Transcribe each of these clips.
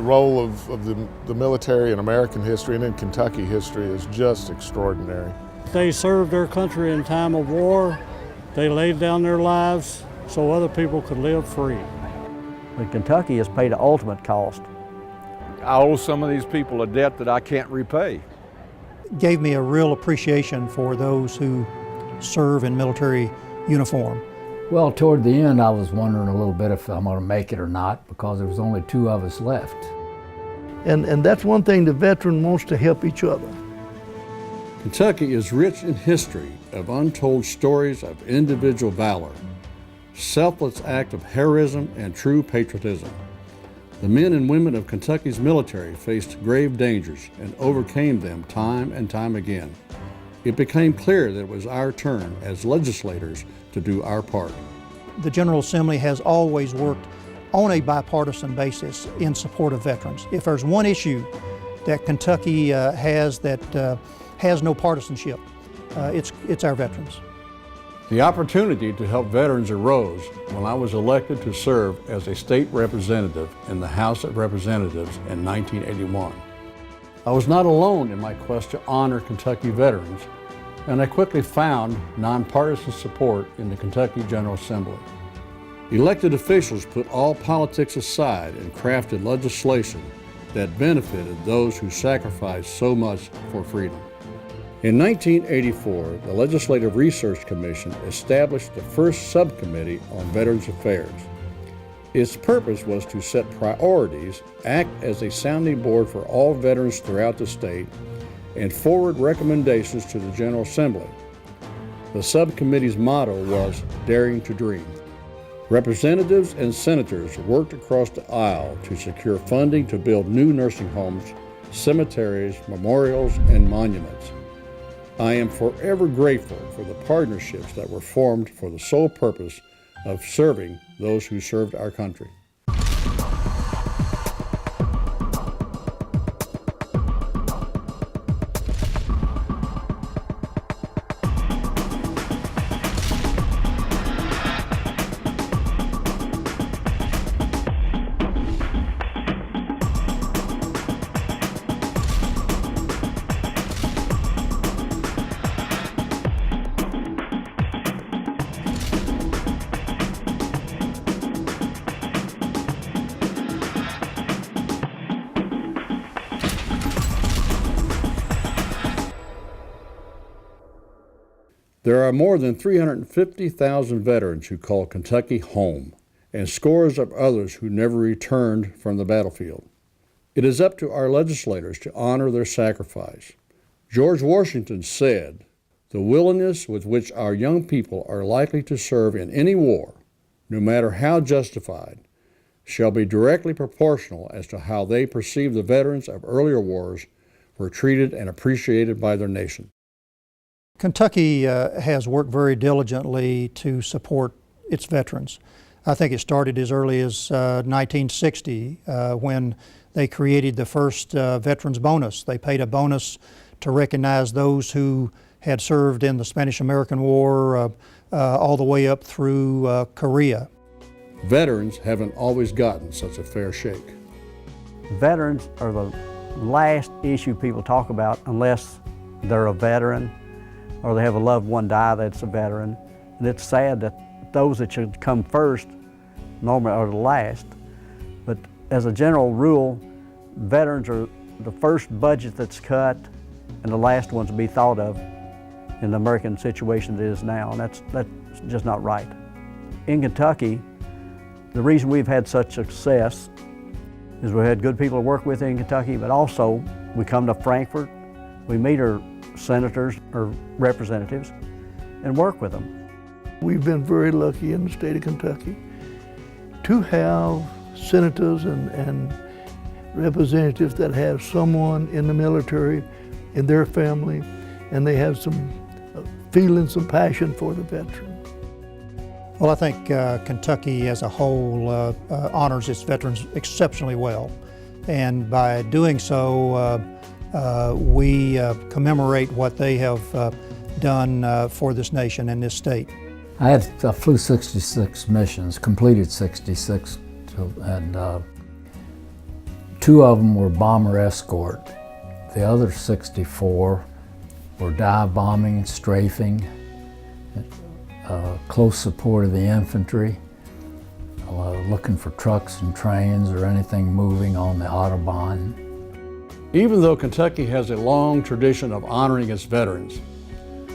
role of the military in American history and in Kentucky history is just extraordinary. They served their country in time of war. They laid down their lives so other people could live free. But Kentucky has paid the ultimate cost. I owe some of these people a debt that I can't repay. Gave me a real appreciation for those who serve in military uniform. Well, toward the end, I was wondering a little bit if I'm going to make it or not, because there was only 2 of us left. And that's one thing, the veteran wants to help each other. Kentucky is rich in history of untold stories of individual valor, selfless act of heroism, and true patriotism. The men and women of Kentucky's military faced grave dangers and overcame them time and time again. It became clear that it was our turn as legislators to do our part. The General Assembly has always worked on a bipartisan basis in support of veterans. If there's one issue that Kentucky has that has no partisanship, it's our veterans. The opportunity to help veterans arose when I was elected to serve as a state representative in the House of Representatives in 1981. I was not alone in my quest to honor Kentucky veterans, and I quickly found nonpartisan support in the Kentucky General Assembly. Elected officials put all politics aside and crafted legislation that benefited those who sacrificed so much for freedom. In 1984, the Legislative Research Commission established the first subcommittee on Veterans Affairs. Its purpose was to set priorities, act as a sounding board for all veterans throughout the state, and forward recommendations to the General Assembly. The subcommittee's motto was "Daring to Dream." Representatives and senators worked across the aisle to secure funding to build new nursing homes, cemeteries, memorials, and monuments. I am forever grateful for the partnerships that were formed for the sole purpose of serving those who served our country. There are more than 350,000 veterans who call Kentucky home, and scores of others who never returned from the battlefield. It is up to our legislators to honor their sacrifice. George Washington said, "The willingness with which our young people are likely to serve in any war, no matter how justified, shall be directly proportional as to how they perceive the veterans of earlier wars were treated and appreciated by their nation." Kentucky has worked very diligently to support its veterans. I think it started as early as 1960 when they created the first veterans bonus. They paid a bonus to recognize those who had served in the Spanish-American War all the way up through Korea. Veterans haven't always gotten such a fair shake. Veterans are the last issue people talk about unless they're a veteran or they have a loved one die that's a veteran. And it's sad that those that should come first normally are the last. But as a general rule, veterans are the first budget that's cut and the last ones to be thought of in the American situation that is now, and that's just not right. In Kentucky, the reason we've had such success is we had good people to work with in Kentucky, but also we come to Frankfort, we meet our senators or representatives and work with them. We've been very lucky in the state of Kentucky to have senators and representatives that have someone in the military in their family, and they have some feeling, some passion for the veteran. Well, I think Kentucky as a whole honors its veterans exceptionally well, and by doing so, we commemorate what they have done for this nation and this state. I flew 66 missions, completed 66, and 2 of them were bomber escort. The other 64 were dive bombing, strafing, close support of the infantry, looking for trucks and trains or anything moving on the Autobahn. Even though Kentucky has a long tradition of honoring its veterans,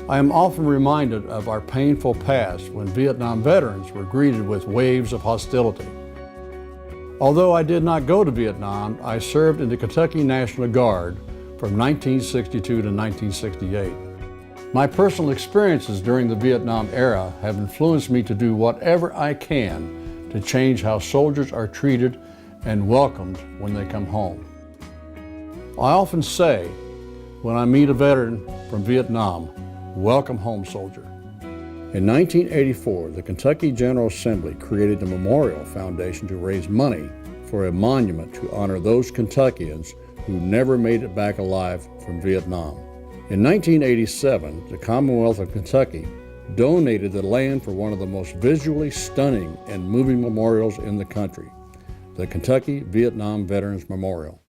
I am often reminded of our painful past when Vietnam veterans were greeted with waves of hostility. Although I did not go to Vietnam, I served in the Kentucky National Guard from 1962 to 1968. My personal experiences during the Vietnam era have influenced me to do whatever I can to change how soldiers are treated and welcomed when they come home. I often say, when I meet a veteran from Vietnam, welcome home, soldier. In 1984, the Kentucky General Assembly created the Memorial Foundation to raise money for a monument to honor those Kentuckians who never made it back alive from Vietnam. In 1987, the Commonwealth of Kentucky donated the land for one of the most visually stunning and moving memorials in the country, the Kentucky Vietnam Veterans Memorial.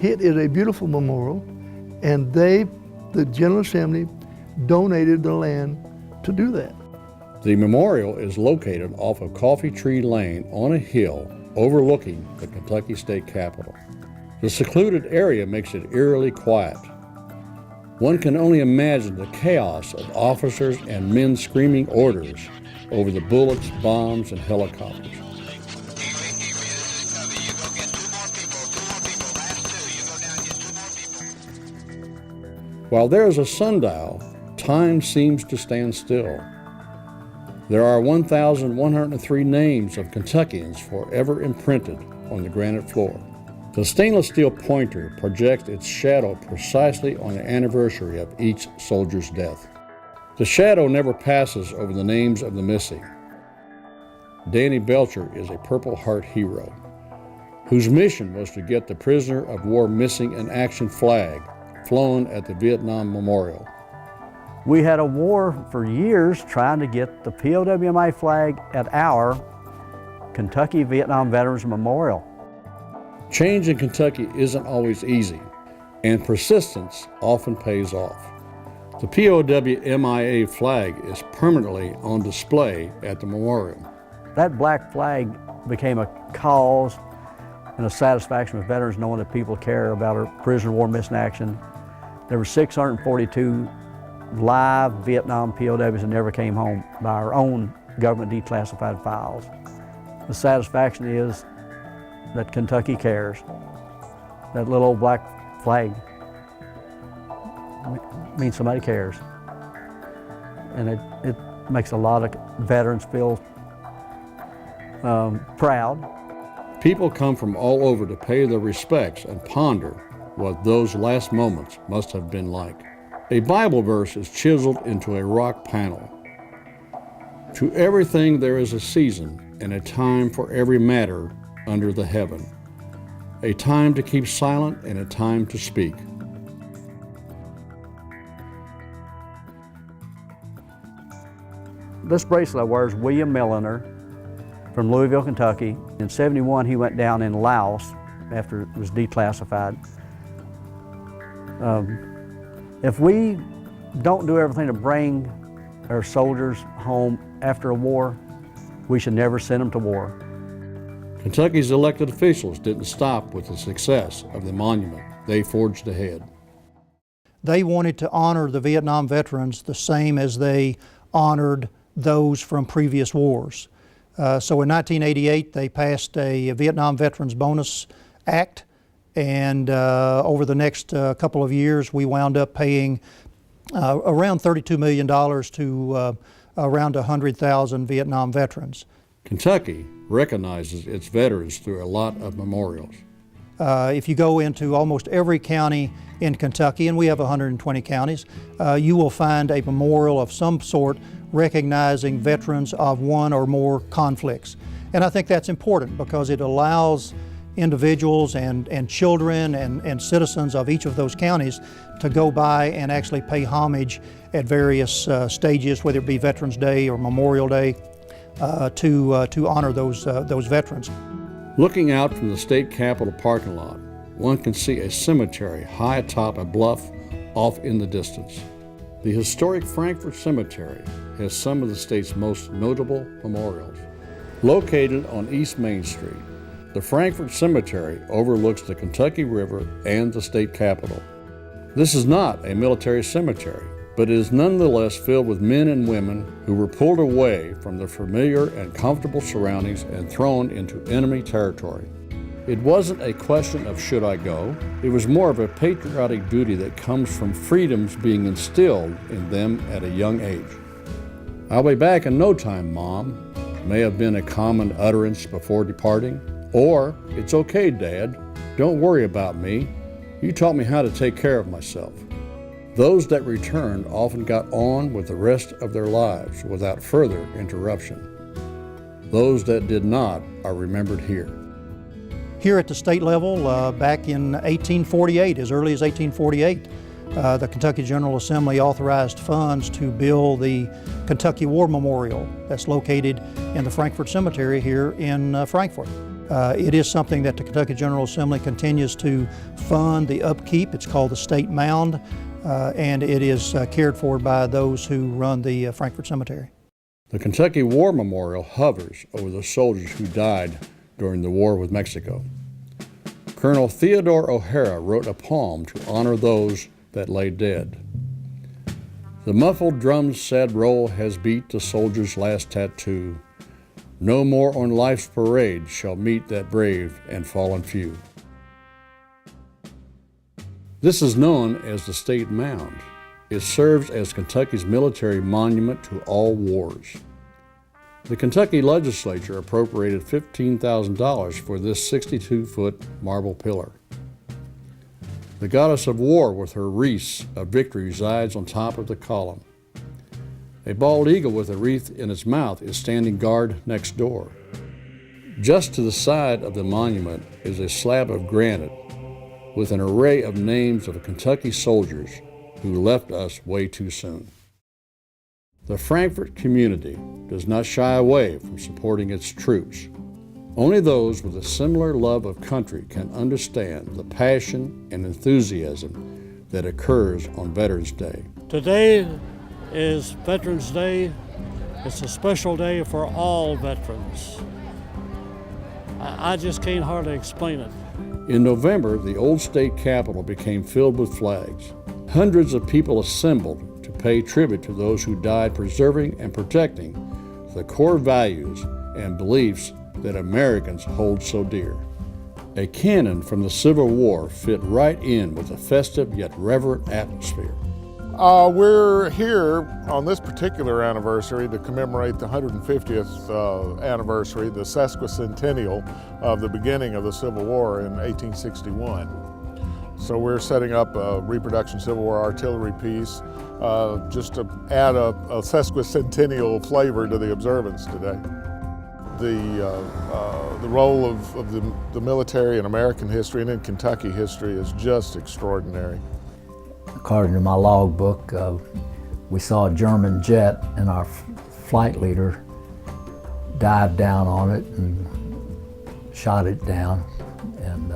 It is a beautiful memorial, and the General Assembly, donated the land to do that. The memorial is located off of Coffee Tree Lane on a hill overlooking the Kentucky State Capitol. The secluded area makes it eerily quiet. One can only imagine the chaos of officers and men screaming orders over the bullets, bombs, and helicopters. While there is a sundial, time seems to stand still. There are 1,103 names of Kentuckians forever imprinted on the granite floor. The stainless steel pointer projects its shadow precisely on the anniversary of each soldier's death. The shadow never passes over the names of the missing. Danny Belcher is a Purple Heart hero, whose mission was to get the prisoner of war missing in action flag flown at the Vietnam Memorial. We had a war for years trying to get the POWMA flag at our Kentucky Vietnam Veterans Memorial. Change in Kentucky isn't always easy, and persistence often pays off. The POWMIA flag is permanently on display at the memorial. That black flag became a cause and a satisfaction with veterans knowing that people care about our prisoner of war missing action. There were 642 live Vietnam POWs that never came home by our own government declassified files. The satisfaction is that Kentucky cares. That little old black flag means somebody cares. And it makes a lot of veterans feel proud. People come from all over to pay their respects and ponder what those last moments must have been like. A Bible verse is chiseled into a rock panel. To everything there is a season and a time for every matter under the heaven. A time to keep silent and a time to speak. This bracelet I wear is William Milliner from Louisville, Kentucky. In '71, he went down in Laos after it was declassified. If we don't do everything to bring our soldiers home after a war, we should never send them to war. Kentucky's elected officials didn't stop with the success of the monument. They forged ahead. They wanted to honor the Vietnam veterans the same as they honored those from previous wars. So in 1988, they passed a Vietnam Veterans Bonus Act, and over the next couple of years, we wound up paying around $32 million to around 100,000 Vietnam veterans. Kentucky recognizes its veterans through a lot of memorials. If you go into almost every county in Kentucky, and we have 120 counties, you will find a memorial of some sort recognizing veterans of one or more conflicts. And I think that's important because it allows individuals and children and citizens of each of those counties to go by and actually pay homage at various stages, whether it be Veterans Day or Memorial Day, to honor those veterans. Looking out from the state capitol parking lot, one can see a cemetery high atop a bluff off in the distance. The historic Frankfort Cemetery has some of the state's most notable memorials. Located on East Main Street, the Frankfort Cemetery overlooks the Kentucky River and the state capitol. This is not a military cemetery, but it is nonetheless filled with men and women who were pulled away from their familiar and comfortable surroundings and thrown into enemy territory. It wasn't a question of should I go, it was more of a patriotic duty that comes from freedoms being instilled in them at a young age. "I'll be back in no time, Mom," may have been a common utterance before departing. Or, "It's okay, Dad, don't worry about me. You taught me how to take care of myself." Those that returned often got on with the rest of their lives without further interruption. Those that did not are remembered here. Here at the state level, back in 1848, as early as 1848, the Kentucky General Assembly authorized funds to build the Kentucky War Memorial that's located in the Frankfort Cemetery here in Frankfort. It is something that the Kentucky General Assembly continues to fund the upkeep. It's called the State Mound, and it is cared for by those who run the Frankfort Cemetery. The Kentucky War Memorial hovers over the soldiers who died during the war with Mexico. Colonel Theodore O'Hara wrote a poem to honor those that lay dead. "The muffled drum's sad roll has beat the soldier's last tattoo. No more on life's parade shall meet that brave and fallen few." This is known as the State Mound. It serves as Kentucky's military monument to all wars. The Kentucky legislature appropriated $15,000 for this 62-foot marble pillar. The goddess of war with her wreaths of victory resides on top of the column. A bald eagle with a wreath in its mouth is standing guard next door. Just to the side of the monument is a slab of granite with an array of names of Kentucky soldiers who left us way too soon. The Frankfort community does not shy away from supporting its troops. Only those with a similar love of country can understand the passion and enthusiasm that occurs on Veterans Day. Today is Veterans Day. It's a special day for all veterans. I just can't hardly explain it. In November, the old state capitol became filled with flags. Hundreds of people assembled to pay tribute to those who died preserving and protecting the core values and beliefs that Americans hold so dear. A cannon from the Civil War fit right in with the festive yet reverent atmosphere. We're here on this particular anniversary to commemorate the 150th anniversary, the sesquicentennial of the beginning of the Civil War in 1861. So we're setting up a reproduction Civil War artillery piece just to add a sesquicentennial flavor to the observance today. The role of the military in American history and in Kentucky history is just extraordinary. According to my logbook, we saw a German jet and our flight leader dived down on it and shot it down. And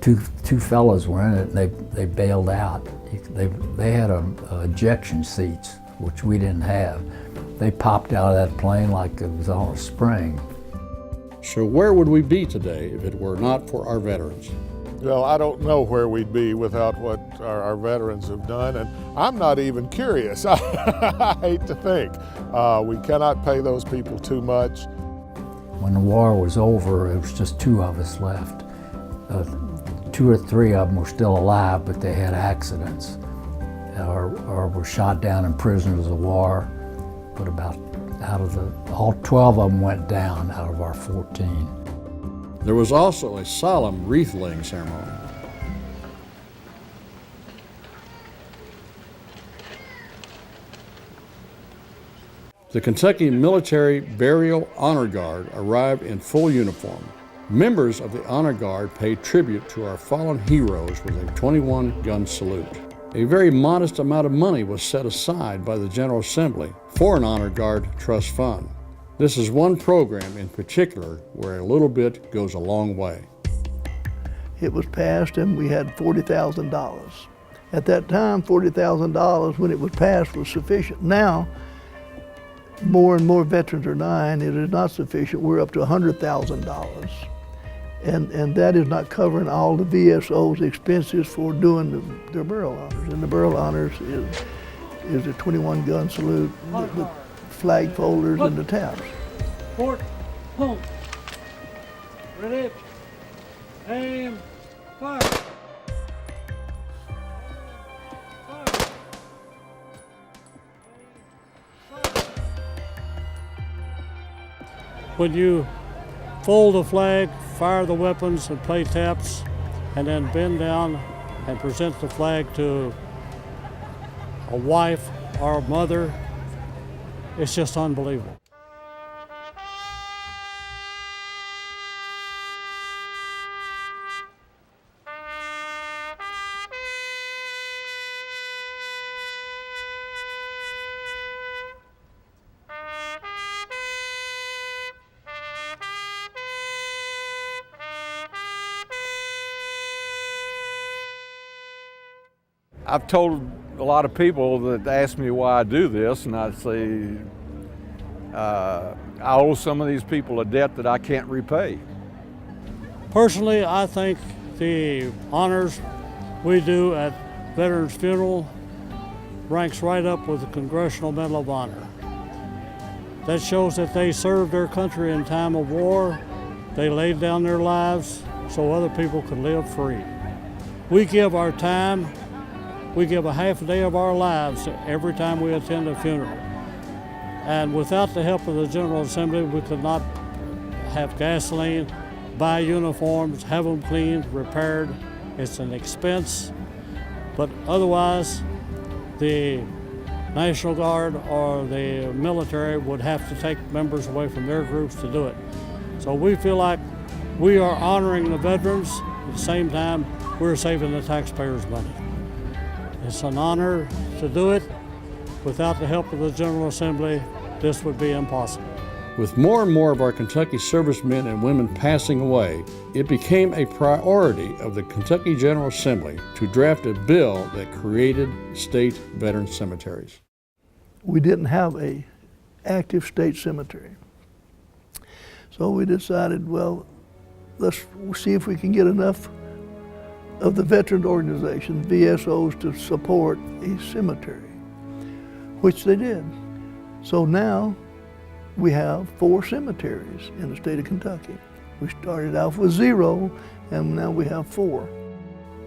two fellows were in it and they bailed out. They had ejection seats, which we didn't have. They popped out of that plane like it was on a spring. So where would we be today if it were not for our veterans? Well, I don't know where we'd be without what our veterans have done, and I'm not even curious. I hate to think. We cannot pay those people too much. When the war was over, it was just two of us left. 2 or 3 of them were still alive, but they had accidents or were shot down in prisoners of war. But all 12 of them went down out of our 14. There was also a solemn wreath-laying ceremony. The Kentucky Military Burial Honor Guard arrived in full uniform. Members of the Honor Guard paid tribute to our fallen heroes with a 21-gun salute. A very modest amount of money was set aside by the General Assembly for an Honor Guard trust fund. This is one program in particular where a little bit goes a long way. It was passed and we had $40,000. At that time, $40,000 when it was passed was sufficient. Now, more and more veterans are dying. It is not sufficient. We're up to $100,000. And that is not covering all the VSO's expenses for doing their burial honors. And the burial honors is a 21 gun salute with flag folders and the taps. Port, home. Ready, aim, fire. When you fold the flag, fire the weapons and play taps, and then bend down and present the flag to a wife or a mother, it's just unbelievable. I've told a lot of people that ask me why I do this, and I say I owe some of these people a debt that I can't repay. Personally, I think the honors we do at Veterans Funeral ranks right up with the Congressional Medal of Honor. That shows that they served their country in time of war. They laid down their lives so other people could live free. We give our time. We give a half a day of our lives every time we attend a funeral. And without the help of the General Assembly, we could not have gasoline, buy uniforms, have them cleaned, repaired. It's an expense. But otherwise, the National Guard or the military would have to take members away from their groups to do it. So we feel like we are honoring the veterans. At the same time, we're saving the taxpayers' money. It's an honor to do it. Without the help of the General Assembly, this would be impossible. With more and more of our Kentucky servicemen and women passing away, it became a priority of the Kentucky General Assembly to draft a bill that created state veteran cemeteries. We didn't have an active state cemetery. So we decided, well, let's see if we can get enough of the veteran organizations, VSOs, to support a cemetery, which they did. So now we have 4 cemeteries in the state of Kentucky. We started off with 0, and now we have 4.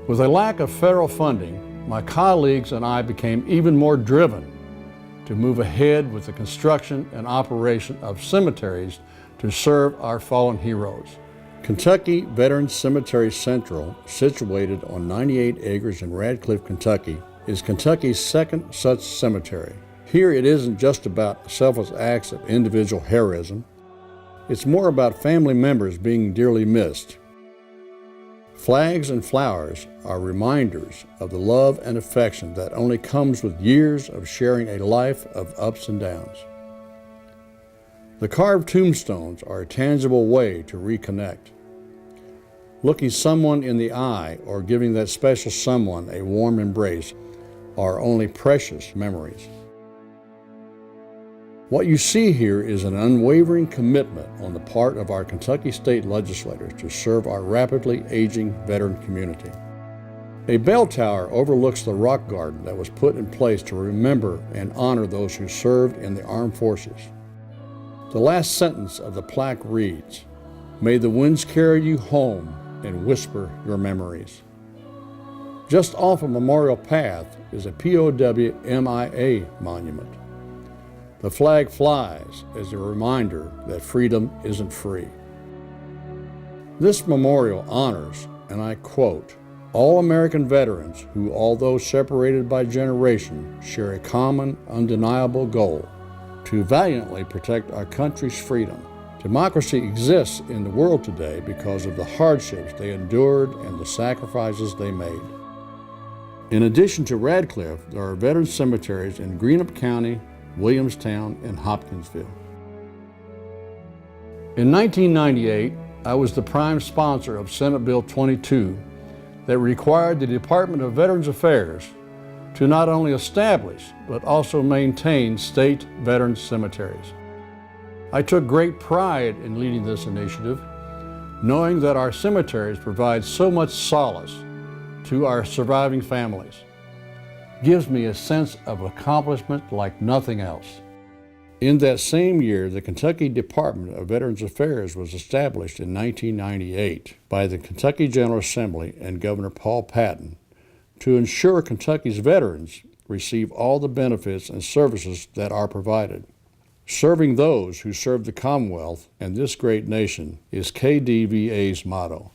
With a lack of federal funding, my colleagues and I became even more driven to move ahead with the construction and operation of cemeteries to serve our fallen heroes. Kentucky Veterans Cemetery Central, situated on 98 acres in Radcliffe, Kentucky, is Kentucky's second such cemetery. Here it isn't just about selfless acts of individual heroism. It's more about family members being dearly missed. Flags and flowers are reminders of the love and affection that only comes with years of sharing a life of ups and downs. The carved tombstones are a tangible way to reconnect. Looking someone in the eye or giving that special someone a warm embrace are only precious memories. What you see here is an unwavering commitment on the part of our Kentucky state legislators to serve our rapidly aging veteran community. A bell tower overlooks the rock garden that was put in place to remember and honor those who served in the armed forces. The last sentence of the plaque reads, "May the winds carry you home and whisper your memories." Just off of Memorial Path is a POW MIA monument. The flag flies as a reminder that freedom isn't free. This memorial honors, and I quote, "all American veterans who, although separated by generation, share a common, undeniable goal to valiantly protect our country's freedom. Democracy exists in the world today because of the hardships they endured and the sacrifices they made." In addition to Radcliffe, there are veteran cemeteries in Greenup County, Williamstown, and Hopkinsville. In 1998, I was the prime sponsor of Senate Bill 22 that required the Department of Veterans Affairs to not only establish, but also maintain state veterans cemeteries. I took great pride in leading this initiative, knowing that our cemeteries provide so much solace to our surviving families. Gives me a sense of accomplishment like nothing else. In that same year, the Kentucky Department of Veterans Affairs was established in 1998 by the Kentucky General Assembly and Governor Paul Patton to ensure Kentucky's veterans receive all the benefits and services that are provided. Serving those who serve the Commonwealth and this great nation is KDVA's motto.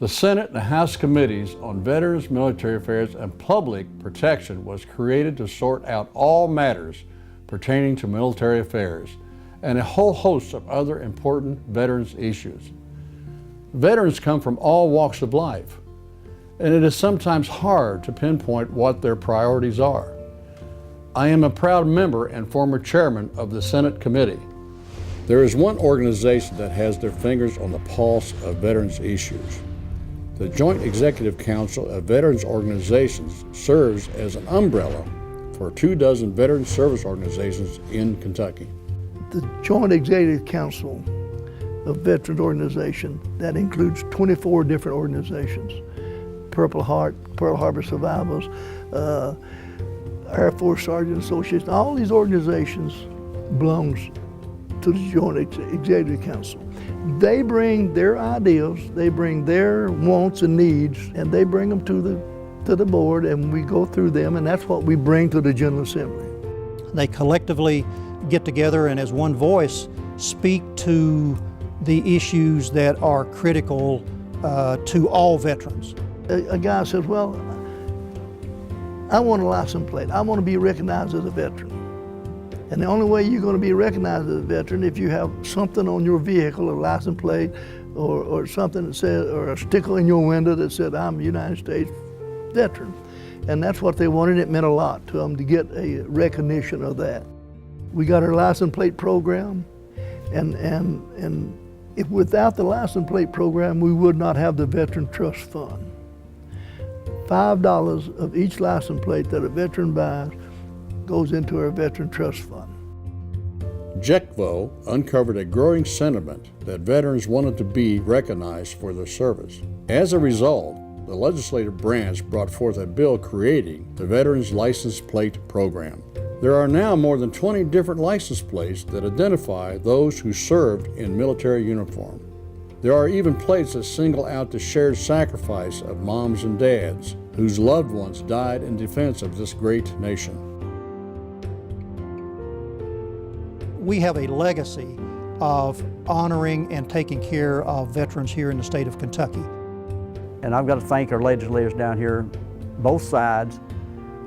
The Senate and House Committees on Veterans, Military Affairs, and Public Protection was created to sort out all matters pertaining to military affairs and a whole host of other important veterans issues. Veterans come from all walks of life, and it is sometimes hard to pinpoint what their priorities are. I am a proud member and former chairman of the Senate Committee. There is one organization that has their fingers on the pulse of veterans issues. The Joint Executive Council of Veterans Organizations serves as an umbrella for 24 veteran service organizations in Kentucky. The Joint Executive Council of Veterans Organization, that includes 24 different organizations. Purple Heart, Pearl Harbor Survivors, Air Force Sergeant Association, all these organizations belongs to the Joint Executive Council. They bring their ideas, they bring their wants and needs, and they bring them to the board, and we go through them, and that's what we bring to the General Assembly. They collectively get together and as one voice speak to the issues that are critical to all veterans. A guy says, well, I want a license plate. I want to be recognized as a veteran. And the only way you're going to be recognized as a veteran if you have something on your vehicle, a license plate, or something that says, or a sticker in your window that said, I'm a United States veteran. And that's what they wanted. It meant a lot to them to get a recognition of that. We got our license plate program, and if without the license plate program, we would not have the Veteran Trust Fund. $5 of each license plate that a veteran buys goes into our Veteran Trust Fund. JECVO uncovered a growing sentiment that veterans wanted to be recognized for their service. As a result, the legislative branch brought forth a bill creating the Veterans License Plate Program. There are now more than 20 different license plates that identify those who served in military uniform. There are even plates that single out the shared sacrifice of moms and dads whose loved ones died in defense of this great nation. We have a legacy of honoring and taking care of veterans here in the state of Kentucky. And I've got to thank our legislators down here, both sides,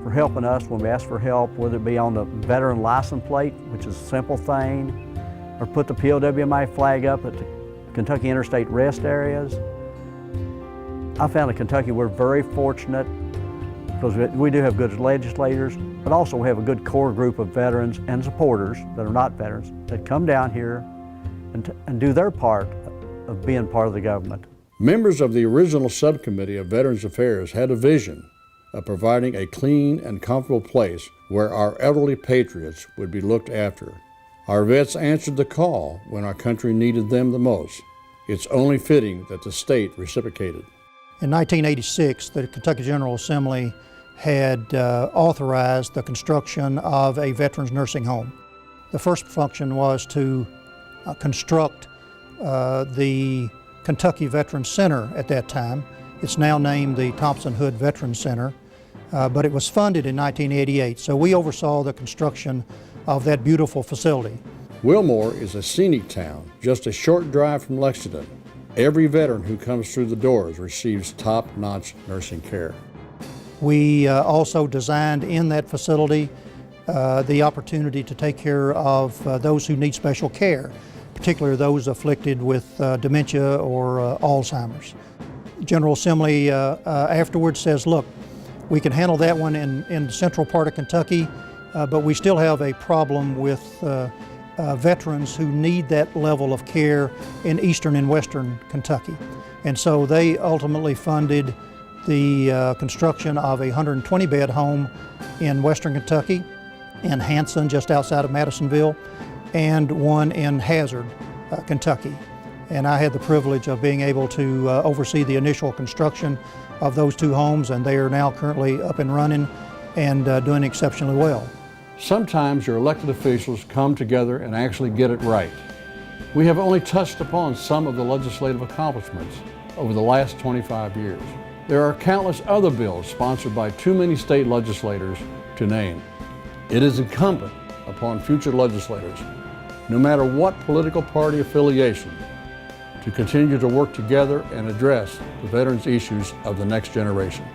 for helping us when we ask for help, whether it be on the veteran license plate, which is a simple thing, or put the POWMI flag up at the Kentucky interstate rest areas. I found in Kentucky we're very fortunate because we do have good legislators, but also we have a good core group of veterans and supporters that are not veterans that come down here and do their part of being part of the government. Members of the original subcommittee of Veterans Affairs had a vision of providing a clean and comfortable place where our elderly patriots would be looked after. Our vets answered the call when our country needed them the most. It's only fitting that the state reciprocated. In 1986, the Kentucky General Assembly had authorized the construction of a veterans nursing home. The first function was to construct the Kentucky Veterans Center at that time. It's now named the Thompson Hood Veterans Center, but it was funded in 1988, so we oversaw the construction of that beautiful facility. Wilmore is a scenic town, just a short drive from Lexington. Every veteran who comes through the doors receives top-notch nursing care. We also designed in that facility the opportunity to take care of those who need special care, particularly those afflicted with dementia or Alzheimer's. General Assembly afterwards says, look, we can handle that one in the central part of Kentucky, but we still have a problem with veterans who need that level of care in eastern and western Kentucky. And so they ultimately funded the construction of a 120-bed home in western Kentucky, in Hanson, just outside of Madisonville, and one in Hazard, Kentucky. And I had the privilege of being able to oversee the initial construction of those two homes, and they are now currently up and running and doing exceptionally well. Sometimes your elected officials come together and actually get it right. We have only touched upon some of the legislative accomplishments over the last 25 years. There are countless other bills sponsored by too many state legislators to name. It is incumbent upon future legislators, no matter what political party affiliation, to continue to work together and address the veterans' issues of the next generation.